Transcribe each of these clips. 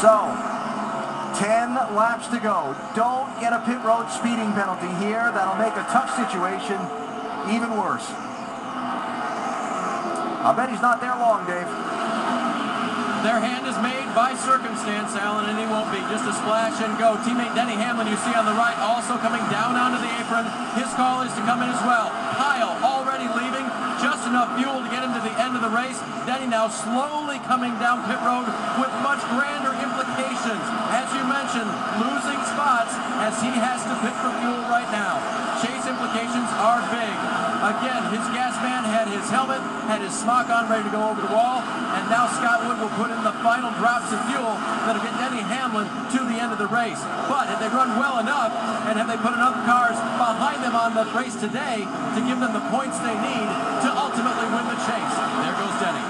So, 10 laps to go. Don't get a pit road speeding penalty here. That'll make a tough situation even worse. I bet he's not there long, Dave. Their hand is made by circumstance, Alan, and he won't be. Just a splash and go. Teammate Denny Hamlin, you see on the right, also coming down onto the apron. His call is to come in as well. Kyle already leaving. Just enough fuel to get him to the end of the race. Denny now slowly coming down pit road with much grander implications. As you mentioned, losing spots as he has to pit for fuel right now. Chase implications are big. Again, his gas man had his helmet, had his smock on, ready to go over the wall, and now Scott Wood will put in the final drops of fuel that'll get Denny Hamlin to the end of the race. But have they run well enough, and have they put enough cars behind them on the race today to give them the points they need to ultimately win the chase? There goes Denny.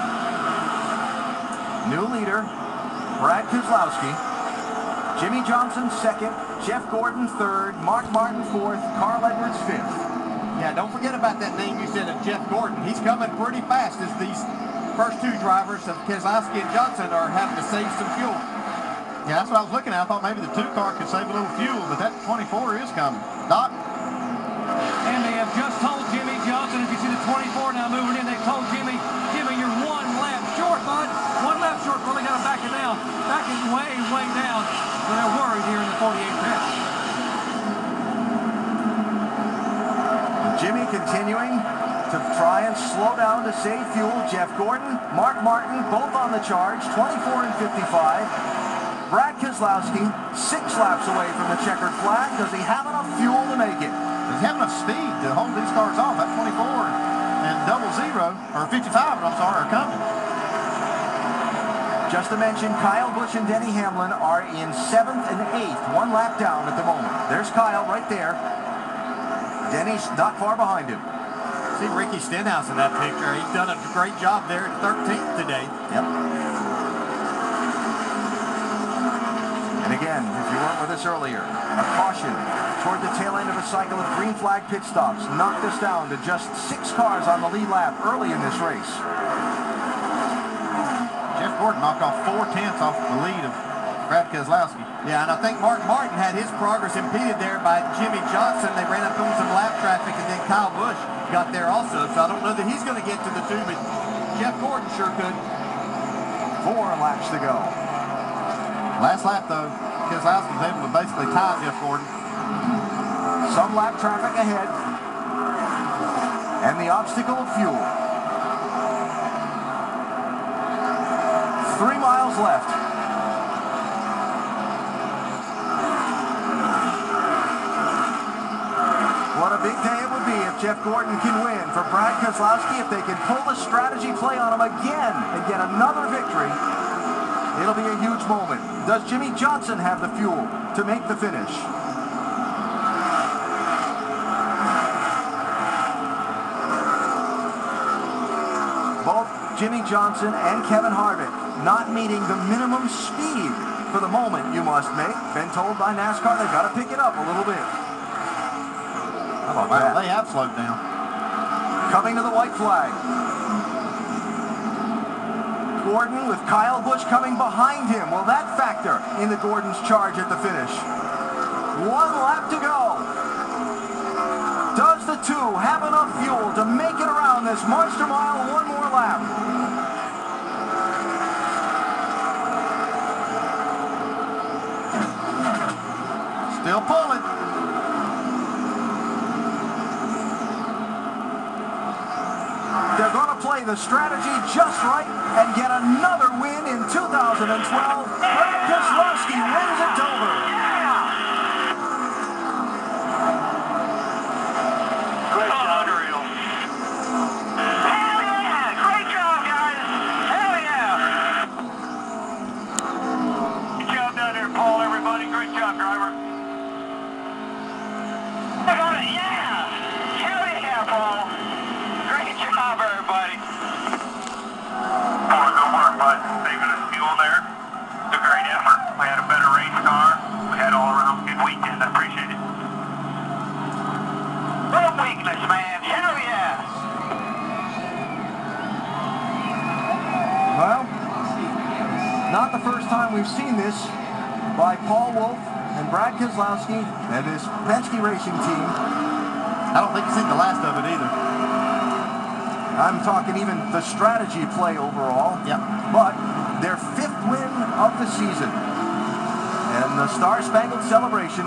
New leader, Brad Keselowski. Jimmy Johnson second, Jeff Gordon third, Mark Martin fourth, Carl Edwards fifth. Yeah, don't forget about that name you said of Jeff Gordon. He's coming pretty fast as these first two drivers of Keselowski and Johnson are having to save some fuel. Yeah, that's what I was looking at. I thought maybe the 2 car could save a little fuel, but that 24 is coming. Doc? And they have just told Jimmy Johnson, if you see the 24 now moving in, they told Jimmy, you're 1 lap short, bud. 1 lap short. Well, they got to back it down. Back it way, way down. So they're worried here in the 48 pit. Jimmy continuing to try and slow down to save fuel. Jeff Gordon, Mark Martin, both on the charge, 24 and 55. Brad Keselowski, 6 laps away from the checkered flag. Does he have enough fuel to make it? Does he have enough speed to hold these cars off? That 24 and 00, or 55, I'm sorry, are coming. Just to mention, Kyle Busch and Denny Hamlin are in 7th and 8th, 1 lap down at the moment. There's Kyle right there. Denny's not far behind him. See Ricky Stenhouse in that picture. He's done a great job there at 13th today. Yep. And again, if you weren't with us earlier, a caution toward the tail end of a cycle of green flag pit stops knocked us down to just 6 cars on the lead lap early in this race. Jeff Gordon knocked off 4/10 off the lead of Brad Keselowski. Yeah, and I think Mark Martin had his progress impeded there by Jimmy Johnson. They ran up on some lap traffic, and then Kyle Busch got there also. So I don't know that he's going to get to the 2, but Jeff Gordon sure could. 4 laps to go. Last lap, though, Keselowski was able to basically tie Jeff Gordon. Some lap traffic ahead. And the obstacle of fuel. 3 miles left. What a big day it would be if Jeff Gordon can win. For Brad Keselowski, if they can pull the strategy play on him again and get another victory, it'll be a huge moment. Does Jimmy Johnson have the fuel to make the finish? Both Jimmy Johnson and Kevin Harvick not meeting the minimum speed for the moment you must make. Been told by NASCAR they've got to pick it up a little bit. How about that? They have slowed down. Coming to the white flag. Gordon with Kyle Busch coming behind him. Will that factor in the Gordon's charge at the finish? 1 lap to go. Does the 2 have enough fuel to make it around this monster mile 1 more lap? Still pulling. They're going to play the strategy just right and get another win in 2012. Brad Keselowski wins at Dover. Great job. Unreal. Hell yeah! Great job, guys. Hell yeah! Good job down there, Paul, everybody. Great job, driver. Yeah! Hell yeah, Paul. Great job, everybody. Good work, bud. Saving us fuel there. It's a great effort. We had a better race car. We had Not the first time we've seen this by Paul Wolf and Brad Keselowski and this Penske Racing team. I don't think you've seen the last of it either. I'm talking even the strategy play overall. Yep. But their 5th win of the season. And the Star-Spangled Celebration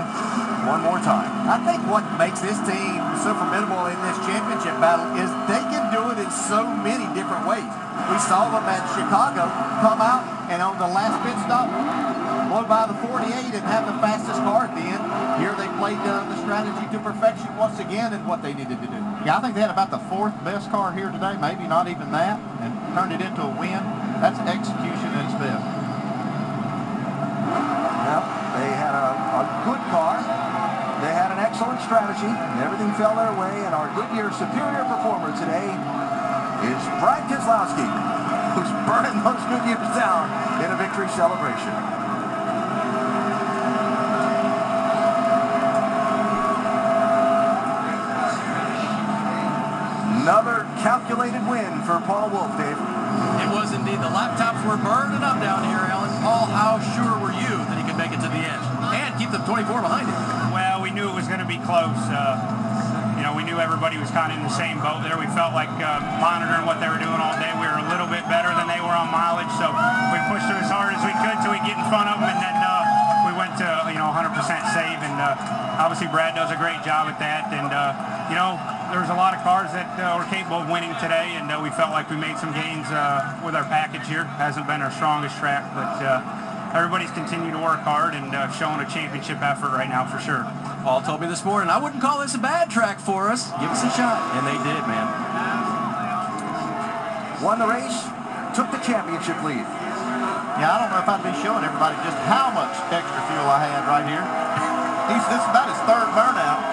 one more time. I think what makes this team so formidable in this championship battle is they can do it in so many different ways. We saw them at Chicago come out and on the last pit stop blow by the 48 and have the fastest car at the end. Here they played the strategy to perfection once again and what they needed to do. Yeah, I think they had about the 4th best car here today, maybe not even that, and turned it into a win. That's execution at its best. Well, they had a good car. They had an excellent strategy, and everything fell their way, and our Goodyear superior performer today is Brad Keselowski, who's burning those Goodyears down in a victory celebration. Another calculated win for Paul Wolf, Dave. It was indeed. The laptops were burning up down here, Alan. Paul, how sure were you that he could make it to the edge and keep the 24 behind him? Well, we knew it was going to be close. You know, we knew everybody was kind of in the same boat there. We felt like monitoring what they were doing all day. We were a little bit better than they were on mileage, so we pushed them as hard as we could till we get in front of them, and then we went to 100% save. And obviously, Brad does a great job at that. And there's a lot of cars that were capable of winning today, and we felt like we made some gains with our package here. Hasn't been our strongest track, but everybody's continued to work hard and showing a championship effort right now for sure. Paul told me this morning, I wouldn't call this a bad track for us. Give us a shot. And they did, man. Won the race, took the championship lead. Yeah, I don't know if I'd be showing everybody just how much extra fuel I had right here. This is about his 3rd burnout.